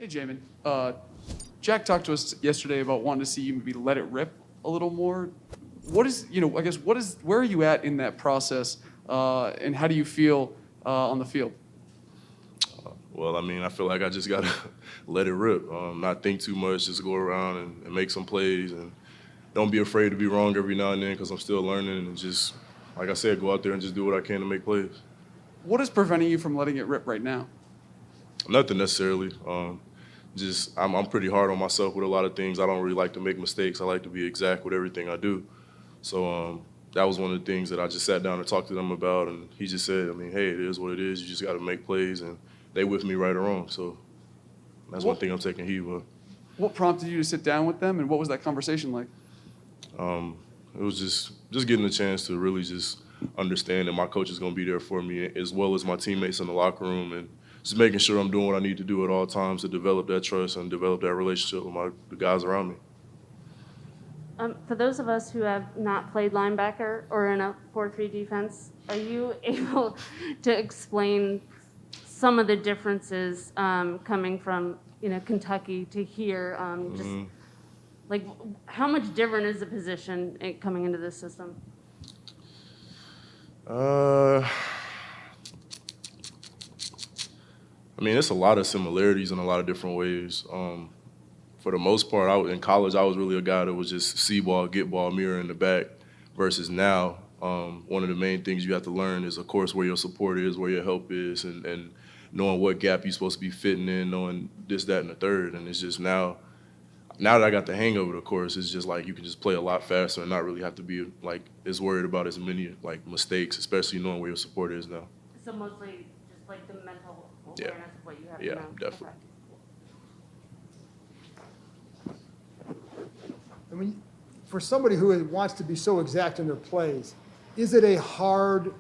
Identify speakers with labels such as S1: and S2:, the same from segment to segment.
S1: Hey, Jamin. Jack talked to us yesterday about wanting to see you maybe let it rip a little more. Where are you at in that process, and how do you feel on the field?
S2: Well, I mean, I feel like I just gotta let it rip, not think too much, just go around and make some plays, and don't be afraid to be wrong every now and then because I'm still learning, and just, like I said, go out there and just do what I can to make plays.
S1: What is preventing you from letting it rip right now?
S2: Nothing necessarily. Just I'm pretty hard on myself with a lot of things. I don't really like to make mistakes. I like to be exact with everything I do. So that was one of the things that I just sat down and talked to them about, and he just said, I mean, hey, it is what it is. You just got to make plays, and they with me right or wrong. So that's one thing I'm taking heed of.
S1: What prompted you to sit down with them, and what was that conversation like?
S2: It was just getting a chance to really just understand that my coach is going to be there for me, as well as my teammates in the locker room, and just making sure I'm doing what I need to do at all times to develop that trust and develop that relationship with the guys around me.
S3: For those of us who have not played linebacker or in a 4-3 defense, are you able to explain some of the differences coming from Kentucky to here? Like, how much different is the position coming into this system?
S2: I mean, it's a lot of similarities in a lot of different ways. For the most part, in college, I was really a guy that was just see ball, get ball, mirror in the back, versus now, one of the main things you have to learn is, of course, where your support is, where your help is, and knowing what gap you're supposed to be fitting in, knowing this, that, and the third. And it's just now that I got the hang of it, of course, it's just like you can just play a lot faster and not really have to be like as worried about as many like mistakes, especially knowing where your support is now.
S3: So mostly just like the mental awareness of what you have to know.
S2: Yeah, definitely.
S3: Okay.
S4: I mean, for somebody who wants to be so exact in their plays, is it a hard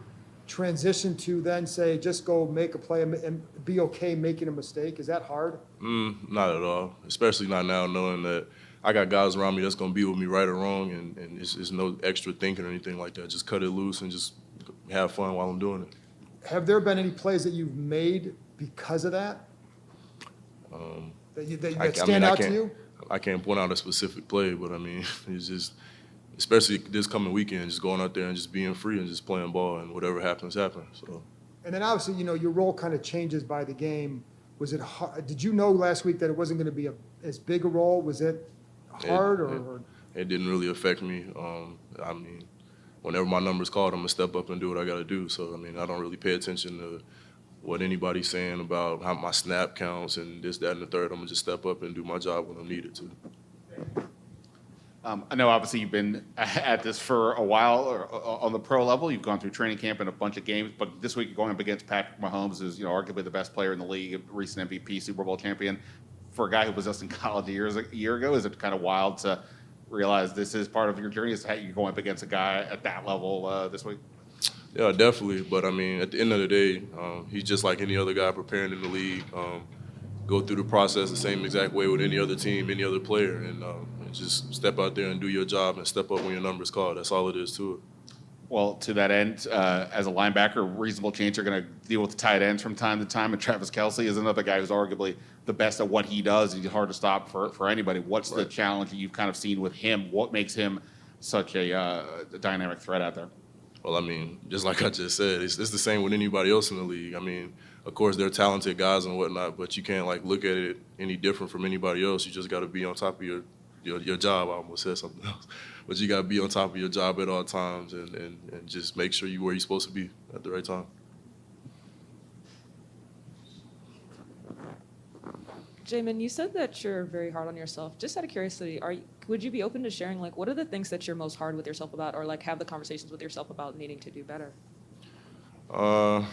S4: transition to then say, just go make a play and be okay making a mistake? Is that hard?
S2: Not at all, especially not now, knowing that I got guys around me that's going to be with me right or wrong, and it's no extra thinking or anything like that. Just cut it loose and just have fun while I'm doing it.
S4: Have there been any plays that you've made because of that? That stand out to you?
S2: I can't point out a specific play, but I mean, it's just, especially this coming weekend, just going out there and just being free and just playing ball, and whatever happens, happens. So.
S4: And then obviously, your role kind of changes by the game. Was it hard? Did you know last week that it wasn't going to be as big a role? Was it hard
S2: It didn't really affect me. I mean, whenever my number's called, I'm going to step up and do what I got to do. So, I mean, I don't really pay attention to what anybody's saying about how my snap counts and this, that, and the third. I'm going to just step up and do my job when I'm needed to.
S5: I know obviously you've been at this for a while or on the pro level. You've gone through training camp and a bunch of games, but this week you're going up against Patrick Mahomes, who's arguably the best player in the league, recent MVP, Super Bowl champion. For a guy who was just in college a year ago, is it kind of wild to realize this is part of your journey? Is how you're going up against a guy at that level this week?
S2: Yeah, definitely. But, I mean, at the end of the day, he's just like any other guy preparing in the league. Go through the process the same exact way with any other team, any other player, and just step out there and do your job and step up when your number's called. That's all it is to it.
S5: Well, to that end, as a linebacker, reasonable chance you're going to deal with the tight ends from time to time, and Travis Kelce is another guy who's arguably the best at what he does. He's hard to stop for anybody. What's the challenge that you've kind of seen with him? What makes him such a dynamic threat out there?
S2: Well, I mean, just like I just said, it's the same with anybody else in the league. I mean, of course, they're talented guys and whatnot, but you can't, look at it any different from anybody else. You just got to be on top of your job. I almost said something else. But you got to be on top of your job at all times and just make sure you're where you're supposed to be at the right time.
S6: Jamin, you said that you're very hard on yourself. Just out of curiosity, would you be open to sharing, what are the things that you're most hard with yourself about, or, have the conversations with yourself about needing to do better?
S2: I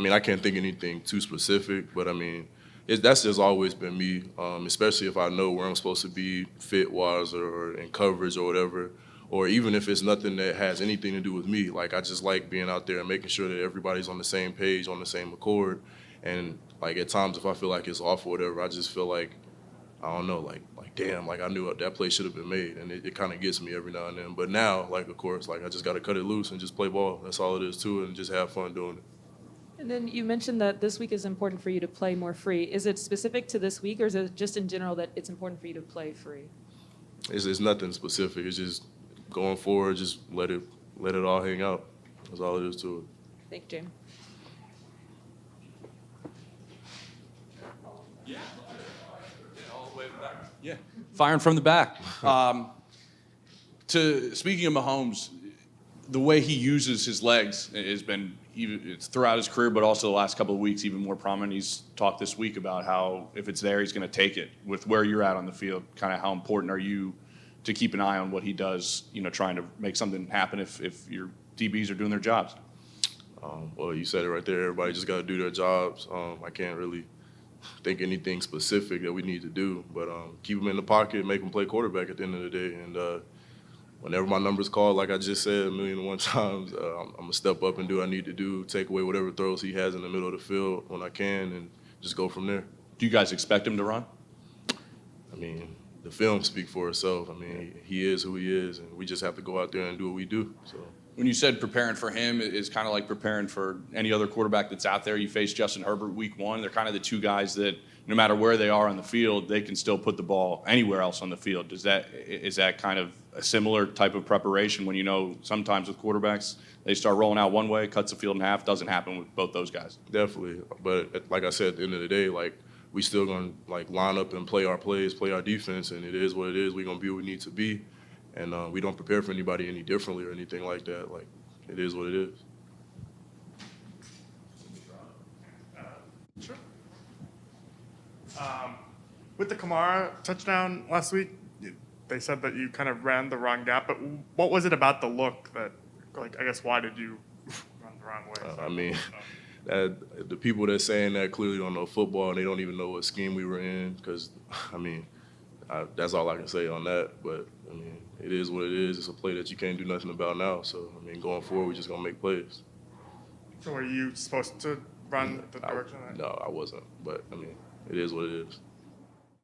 S2: mean, I can't think anything too specific, but, I mean, that's just always been me, especially if I know where I'm supposed to be fit-wise or in coverage or whatever, or even if it's nothing that has anything to do with me. I just like being out there and making sure that everybody's on the same page, on the same accord. And, at times if I feel like it's off or whatever, I just feel like, I don't know, damn, I knew that play should have been made. And it kind of gets me every now and then. But now, of course, I just got to cut it loose and just play ball. That's all it is to it, and just have fun doing it.
S6: And then you mentioned that this week is important for you to play more free. Is it specific to this week, or is it just in general that it's important for you to play free?
S2: It's nothing specific. It's just going forward, just let it all hang out. That's all it is to it.
S6: Thank you, Jamin.
S7: Yeah, firing from the back. Speaking of Mahomes, the way he uses his legs has been it's throughout his career, but also the last couple of weeks even more prominent. He's talked this week about how if it's there, he's going to take it. With where you're at on the field, kind of how important are you to keep an eye on what he does? Trying to make something happen if your DBs are doing their jobs.
S2: Well, you said it right there. Everybody just got to do their jobs. I can't really think anything specific that we need to do, but keep them in the pocket, make them play quarterback at the end of the day. And whenever my number's called, like I just said 1,000,001 times, I'm going to step up and do what I need to do, take away whatever throws he has in the middle of the field when I can, and just go from there.
S7: Do you guys expect him to run?
S2: I mean, the film speaks for itself. I mean, he is who he is, and we just have to go out there and do what we do. So.
S7: When you said preparing for him is kind of like preparing for any other quarterback that's out there. You face Justin Herbert week 1. They're kind of the two guys that no matter where they are on the field, they can still put the ball anywhere else on the field. Is that kind of a similar type of preparation when sometimes with quarterbacks, they start rolling out one way, cuts the field in half? Doesn't happen with both those guys.
S2: Definitely. But like I said, at the end of the day, we still going to line up and play our plays, play our defense, and it is what it is. We're going to be what we need to be. And we don't prepare for anybody any differently or anything like that. It is what it is.
S8: Sure. With the Kamara touchdown last week, they said that you kind of ran the wrong gap. But what was it about the look that, I guess, why did you run the wrong way?
S2: I mean, the people that's saying that clearly don't know football, and they don't even know what scheme we were in. Because, that's all I can say on that. But, it is what it is. It's a play that you can't do nothing about now. So, going forward, we're just going to make plays.
S8: So were you supposed to run the direction?
S2: No, I wasn't. But, it is what it is.